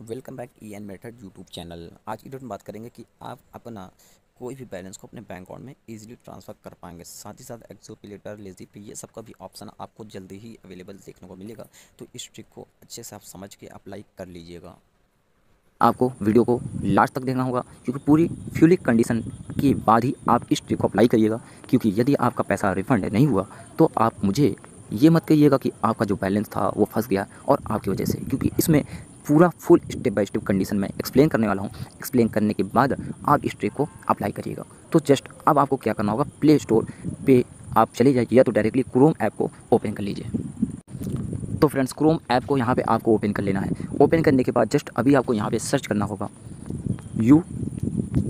Welcome back E N method YouTube channel. आज की video में बात करेंगे कि आप अपना कोई भी बैलेंस को अपने बैंक अकाउंट में इजीली ट्रांसफ़र कर पाएंगे। साथ ही साथ एक्सो पे लेटर, लेज़ी पे, ये सब का भी ऑप्शन आपको जल्दी ही अवेलेबल देखने को मिलेगा। तो इस ट्रिक को अच्छे से आप समझ के अप्लाई कर लीजिएगा। आपको वीडियो को लास्ट तक देखना होगा क्योंकि पूरी फ्यूली कंडीशन के बाद ही आप इस ट्रिक को अप्लाई करिएगा। क्योंकि यदि आपका पैसा रिफंड नहीं हुआ तो आप मुझे ये मत कहिएगा कि आपका जो बैलेंस था वो फंस गया और आपकी वजह से, क्योंकि इसमें पूरा full step by step condition में एक्सप्लेन करने वाला हूँ। एक्सप्लेन करने के बाद आप इस ट्रिक को अप्लाई करिएगा। तो जस्ट अब आपको क्या करना होगा, प्ले स्टोर पे आप चले जाइए या तो डायरेक्टली क्रोम ऐप को ओपन कर लीजिए। तो फ्रेंड्स, क्रोम ऐप को यहाँ पे आपको ओपन कर लेना है। ओपन करने के बाद जस्ट अभी आपको यहाँ पे सर्च करना होगा यू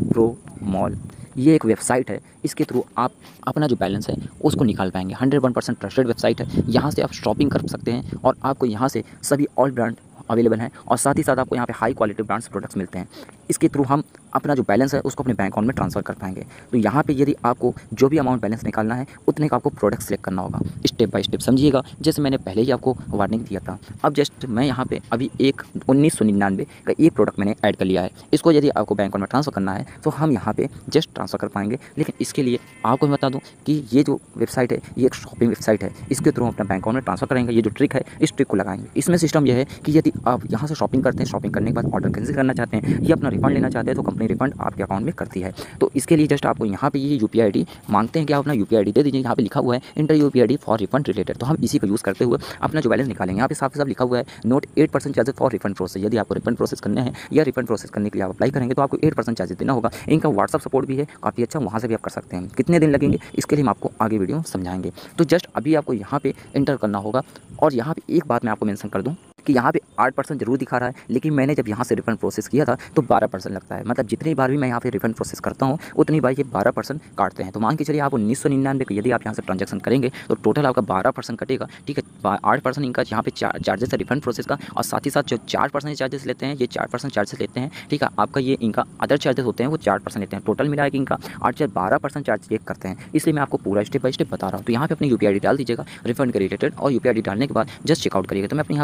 प्रो मॉल। ये एक वेबसाइट है, इसके थ्रू आप अपना जो बैलेंस है उसको निकाल पाएंगे। 101% ट्रस्टेड वेबसाइट है। यहाँ से आप शॉपिंग कर सकते हैं और आपको यहाँ से सभी ऑल ब्रांड अवेलेबल हैं और साथ ही साथ आपको यहाँ पे हाई क्वालिटी ब्रांड्स प्रोडक्ट्स मिलते हैं। इसके थ्रू हम अपना जो बैलेंस है उसको अपने बैंक अकाउंट में ट्रांसफ़र कर पाएंगे। तो यहाँ पे यदि आपको जो भी अमाउंट बैलेंस निकालना है उतने का आपको प्रोडक्ट सेलेक्ट करना होगा। स्टेप बाय स्टेप समझिएगा, जैसे मैंने पहले ही आपको वार्निंग दिया था। अब जस्ट मैं यहाँ पे अभी एक 1999 का एक प्रोडक्ट मैंने ऐड कर लिया है। इसको यदि आपको बैंक अकाउंट में ट्रांसफ़र करना है तो हम यहाँ पे जस्ट ट्रांसफ़र कर पाएंगे। लेकिन इसके लिए आपको मैं बता दूँ कि ये जो वेबसाइट है ये एक शॉपिंग वेबसाइट है। इसके थ्रू हम अपना बैंक अकाउंट में ट्रांसफ़र करेंगे। ये जो ट्रिक है इस ट्रिक को लगाएंगे। इसमें सिस्टम यह है कि यदि आप यहाँ से शॉपिंग करते हैं, शॉपिंग करने के बाद ऑर्डर कैंसिल करना चाहते हैं या अपना रिफंड लेना चाहते हैं तो कंपनी रिफंड आपके अकाउंट में करती है। तो इसके लिए जस्ट आपको यहाँ पे ये यूपीआई आईडी मांगते हैं कि आप अपना यूपीआई आईडी दे दीजिए। यहाँ पे लिखा हुआ है inter UPI ID for refund related. तो हम इसी को यूज़ करते हुए अपना जो बैलेंस निकालेंगे। यहाँ पे साफ साफ लिखा हुआ है note 8% charges for refund process. यदि आपको रिफंड प्रोसेस करने हैं या रिफंड प्रोसेस करने के लिए आप अप्लाई करेंगे तो आपको 8% चार्जेस देना होगा। इनका व्हाट्सअप सपोर्ट भी है काफ़ी अच्छा, वहाँ से भी आप कर सकते हैं। कितने दिन लगेंगे इसके लिए हम आपको आगे वीडियो में समझाएंगे। तो जस्ट अभी आपको यहाँ पे इंटर करना होगा। और यहाँ पे एक बात मैं आपको मेंशन कर दूँ कि यहाँ पे 8% जरूर दिखा रहा है, लेकिन मैंने जब यहाँ से रिफंड प्रोसेस किया था तो 12% लगता है। मतलब जितनी बार भी मैं यहाँ पे रिफंड प्रोसेस करता हूँ उतनी बार ये 12% काटते हैं। तो मान के चलिए आप 1999 का यदि आप यहाँ से ट्रांजैक्शन करेंगे तो टोटल आपका 12% कटेगा। ठीक है, 8% इनका यहाँ पे चार्जेस है रिफंड प्रोसेस का, और साथ ही साथ जो 4% चार्जेस लेते हैं ये 4% चार्जेस लेते हैं। ठीक है, आपका ये इनका अदर चार्जेस होते हैं वो 4% लेते हैं। टोटल मिला के इनका 8 से 12% चार्ज चेक करते हैं। इसलिए मैं आपको पूरा स्टेप बाय स्टेप बता रहा हूँ। तो यहाँ पे अपनी यूपीआई डाल दीजिएगा रिफंड के रिलेटेड, और यूपीआई डालने के बाद जस्ट चेकआउट करिएगा। तो मैं अपने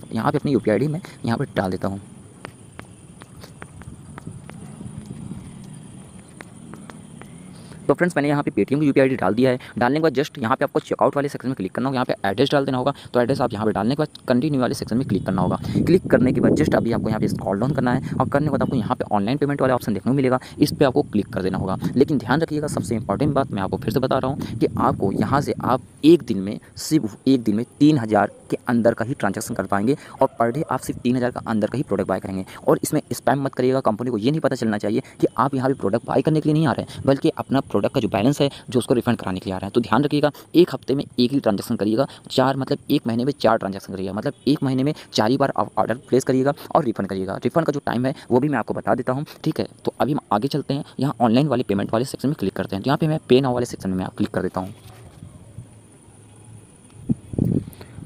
यहाँ पे अपनी यूपीआई मैं यहाँ पर डाल देता हूँ। तो फ्रेंड्स, मैंने यहाँ पे पेटीएम की यूपीआई डाल दिया है। डालने के बाद जस्ट यहाँ पे आपको चेकआउट वाले सेक्शन में क्लिक करना होगा। यहाँ पे एड्रेस डाल देना होगा। तो एड्रेस आप यहाँ पे डालने के बाद कंटिन्यू वाले सेक्शन में क्लिक करना होगा। क्लिक करने के बाद जस्ट अभी आपको यहाँ पे स्क्रॉल डाउन करना है और करने के बाद आपको यहाँ पे ऑनलाइन पेमेंट वाला ऑप्शन देखने को मिलेगा। इस पर आपको क्लिक कर देना होगा। लेकिन ध्यान रखिएगा, सबसे इंपॉर्टेंट बात मैं आपको फिर से बता रहा हूँ कि आपको यहाँ से आप एक दिन में सिर्फ एक दिन में 3000 के अंदर का ही ट्रांजैक्शन कर पाएंगे और पर डे आप सिर्फ 3000 का अंदर का ही प्रोडक्ट बाय करेंगे। और इसमें स्पैम मत करिएगा। कंपनी को ये नहीं पता चलना चाहिए कि आप यहाँ पे प्रोडक्ट बाय करने के लिए नहीं आ रहे हैं, बल्कि अपना प्रोडक्ट का जो बैलेंस है जो उसको रिफंड कराने के लिए आ रहा है। तो ध्यान रखिएगा, एक हफ्ते में एक ही ट्रांजैक्शन करिएगा। एक महीने में 4 ट्रांजैक्शन करिएगा। मतलब एक महीने में 4 ही बार आप ऑर्डर प्लेस करिएगा और रिफंड करिएगा। रिफंड का जो टाइम है वो भी मैं आपको बता देता हूँ। ठीक है, तो अभी हम आगे चलते हैं। यहाँ ऑनलाइन वाले पेमेंट वाले सेक्शन में क्लिक करते हैं। तो यहाँ पे मैं पे नाउ वाले सेक्शन में मैं क्लिक कर देता हूँ।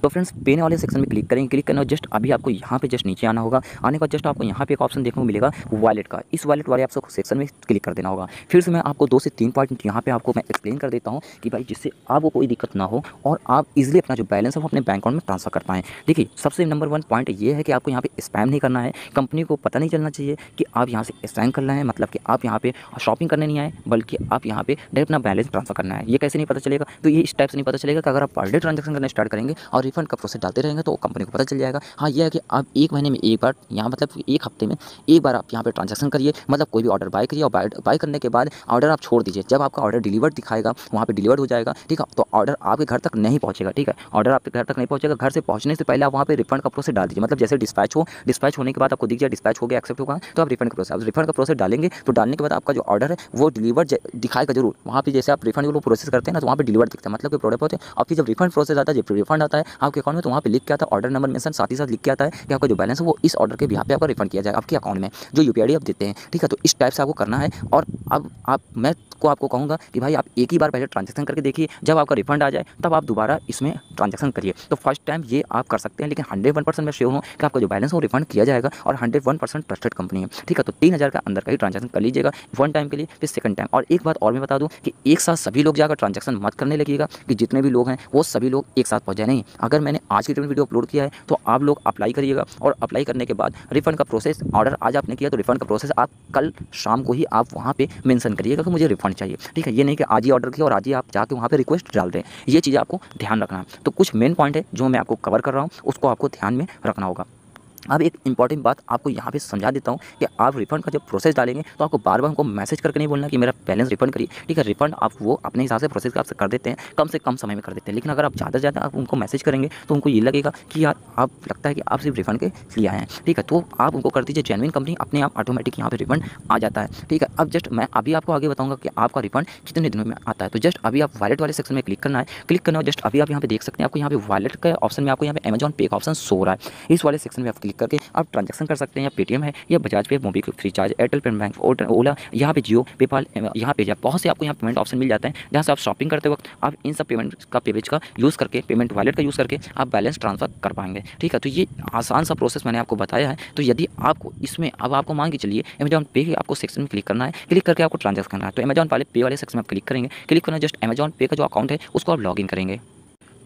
तो फ्रेंड्स, पेन वाले सेक्शन में क्लिक करेंगे। क्लिक करना जस्ट अभी आपको यहाँ पे जस्ट नीचे आना होगा। आने के बाद जस्ट आपको यहाँ पे एक ऑप्शन देखने को मिलेगा वॉलेट का। इस वॉलेट वाले आपको सेक्शन में क्लिक कर देना होगा। फिर से मैं आपको 2 से 3 पॉइंट यहाँ पे आपको मैं एक्सप्लेन कर देता हूँ कि भाई जिससे आपको कोई दिक्कत ना हो और आप इजिली अपना जो बैलेंस है वो अपने बैंक अकाउंट में ट्रांसफर कर पाएँ। देखिए, सबसे नंबर 1 पॉइंट ये है कि आपको यहाँ पे स्पैम नहीं करना है। कंपनी को पता नहीं चलना चाहिए कि आप यहाँ से स्पैम कर रहे हैं, मतलब कि आप यहाँ पे शॉपिंग करने नहीं आए, बल्कि आप यहाँ पे डायरेक्ट अपना बैलेंस ट्रांसफर करना है। ये कैसे नहीं पता चलेगा? तो ये इस टाइप से नहीं पता चलेगा कि अगर आप पर डे ट्रांजैक्शन करना स्टार्ट करेंगे और रिफंड का प्रोसेस डालते रहेंगे तो कंपनी को पता चल जाएगा। हाँ, ये है कि आप एक महीने में एक बार यहाँ मतलब एक हफ्ते में एक बार आप यहाँ पे ट्रांजैक्शन करिए। मतलब कोई भी ऑर्डर बाय करिए और बाय करने के बाद ऑर्डर आप छोड़ दीजिए। जब आपका ऑर्डर डिलीवर्ड दिखाएगा वहाँ पे डिलीवर्ड हो जाएगा। ठीक है, तो ऑर्डर आपके घर तक नहीं पहुँचेगा। ठीक है, ऑर्डर आपके घर तक नहीं पहुँचेगा। घर से पहुँचने से पहले आप वहाँ पे रिफंड का प्रोसेस डाल दीजिए। मतलब जैसे डिस्पैच होने के बाद आपको दिख जाए डिस्पैच हो गया, एक्सेप्ट होगा, तो आप रिफंड का प्रोसेस डालेंगे। तो डालने के बाद आपका जो ऑर्डर है वो डिलीवर्ड दिखाएगा जरूर। वहाँ पे जैसे आप रिफंड को प्रोसेस करते हैं ना तो वहाँ पे डिलीवर्ड दिखता है, मतलब कि प्रोडक्ट होते हैं। और फिर जब रिफंड प्रोसेस आता है, जब रिफंड आता है आपके अकाउंट में, तो वहाँ पे लिख के आता है ऑर्डर नंबर मेंशन, साथ ही साथ लिख के आता है कि आपका जो बैलेंस है वो इस ऑर्डर के बिहाफ पे आपका रिफंड किया जाएगा आपके अकाउंट में, जो यूपीआई आप देते हैं। ठीक है, तो इस टाइप से आपको करना है। और अब मैं आपको कहूँगा कि भाई आप एक ही बार पहले ट्रांजैक्शन करके देखिए। जब आपका रिफंड आ जाए तब आप दोबारा इसमें ट्रांजैक्शन करिए। तो फर्स्ट टाइम ये आप कर सकते हैं, लेकिन 101% मैं श्योर हूँ कि आपका जो बैलेंस है वो रिफंड किया जाएगा और 101% ट्रस्टेड कंपनी है। ठीक है, तो 3000 का अंदर का ही ट्रांजैक्शन कर लीजिएगा 1 टाइम के लिए, फिर सेकंड टाइम। और एक बात और मैं बता दूँ कि एक साथ सभी लोग जाकर ट्रांजैक्शन मत करने लगिएगा कि जितने भी लोग हैं वो सभी लोग एक साथ पहुँच जाए। नहीं, अगर मैंने आज की वीडियो अपलोड किया है तो आप लोग अप्लाई करिएगा, और अप्लाई करने के बाद रिफंड का प्रोसेस, ऑर्डर आज आपने किया तो रिफंड का प्रोसेस आप कल शाम को ही आप वहाँ पे मेंशन करिएगा कि मुझे रिफंड चाहिए। ठीक है, ये नहीं कि आज ही ऑर्डर किया और आज ही आप जाके वहाँ पे रिक्वेस्ट डाल दें। ये चीज़ आपको ध्यान रखना है। तो कुछ मेन पॉइंट है जो मैं आपको कवर कर रहा हूँ, उसको आपको ध्यान में रखना होगा। अब एक इंपॉर्टेंट बात आपको यहाँ पे समझा देता हूँ कि आप रिफंड का जब प्रोसेस डालेंगे तो आपको बार बार हमको मैसेज करके नहीं बोलना कि मेरा बैलेंस रिफंड करिए। ठीक है, रिफंड आप वो अपने हिसाब से प्रोसेस आपसे कर देते हैं, कम से कम समय में कर देते हैं। लेकिन अगर आप ज़्यादा से ज़्यादा आप उनको मैसेज करेंगे तो उनको ये लगेगा कि यार आप लगता है कि आप सिर्फ रिफंड के लिए आए हैं। ठीक है, तो आप उनको कर दीजिए जेन्युइन कंपनी, अपने आप ऑटोमेटिक यहाँ पे रिफंड आ जाता है। ठीक है, अब जस्ट मैं अभी आपको आगे बताऊँगा कि आपका रिफंड कितने दिनों में आता है। तो जस्ट अभी आप वॉलेट वाले सेक्शन में क्लिक करना है, जस्ट अभी आप यहाँ पे देख सकते हैं, आपको यहाँ पे वॉलेट का ऑप्शन में आपको यहाँ पे अमेजॉन पे का ऑप्शन शो रहा है। इस वाले सेक्शन में आप क्लिक करके आप ट्रांजेक्शन कर सकते हैं, या पेटीएम है, या Bajaj pay, MobiKwik, FreeCharge, Airtel payment bank, Ola, यहाँ पे जियो, पेपाल, यहाँ पे बहुत से आपको यहाँ पेमेंट ऑप्शन मिल जाते हैं, जहाँ से आप शॉपिंग करते वक्त आप इन सब पेमेंट का पेज का यूज़ करके, पेमेंट वॉलेट का यूज़ करके आप बैलेंस ट्रांसफर कर पाएंगे। ठीक है, तो ये आसान सा प्रोसेस मैंने आपको बताया है। तो यदि आपको इसमें अब आपको मान के चलिए अमेजॉन पे के आपको सेक्शन में क्लिक करना है, क्लिक करके आपको ट्रांजेक्शन करना है, तो अमेजॉन वाले पे वाले सेक्शन में आप क्लिक करेंगे, क्लिक करना जस्ट अमेजॉन पे का जो अकाउंट है उसको आप लॉगिन करेंगे।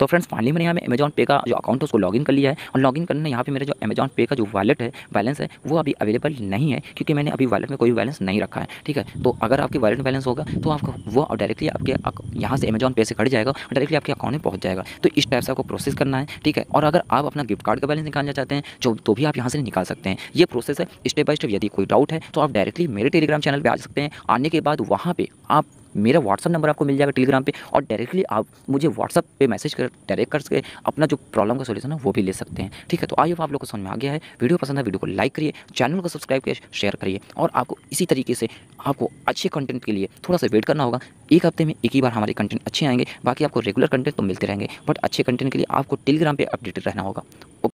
तो फ्रेंड्स फाइनली मैंने यहाँ पे अमेजॉन पे का जो अकाउंट है उसको लॉगिन कर लिया है, और लॉगिन करने यहाँ पे मेरे जो अमेजॉन पे का जो वॉलेट है, बैलेंस है, वो अभी अवेलेबल नहीं है, क्योंकि मैंने अभी वॉलेट में कोई बैलेंस नहीं रखा है। ठीक है, तो अगर आपके वॉलेट में बैलेंस होगा तो आपका वो डायरेक्टली आपके यहाँ से अमेजॉन पे से कट जाएगा और डायरेक्टली आपके अकाउंट में पहुँच जाएगा। तो इस टाइप से आपको प्रोसेस करना है। ठीक है, और अगर आप अपना गिफ्ट कार्ड का बैलेंस निकालना चाहते हैं जो तो भी आप यहाँ से निकाल सकते हैं। ये प्रोसेस है स्टेप बाय स्टेप। यदि कोई डाउट है तो आप डायरेक्टली मेरे टेलीग्राम चैनल पर आ सकते हैं। आने के बाद वहाँ पर आप मेरा व्हाट्सअप नंबर आपको मिल जाएगा टेलीग्राम पे, और डायरेक्टली आप मुझे व्हाट्सअप पे मैसेज कर डायरेक्ट करके अपना जो प्रॉब्लम का सॉल्यूशन है वो भी ले सकते हैं। ठीक है, तो आई होप आप लोग को समझ में आ गया है। वीडियो पसंद है वीडियो को लाइक करिए, चैनल को सब्सक्राइब करिए, शेयर करिए, और आपको इसी तरीके से आपको अच्छे कंटेंट के लिए थोड़ा सा वेट करना होगा। एक हफ्ते में एक ही बार हमारे कंटेंट अच्छे आएंगे, बाकी आपको रेगुलर कंटेंट तो मिलते रहेंगे, बट अच्छे कंटेंट के लिए आपको टेलीग्राम पर अपडेटेड रहना होगा।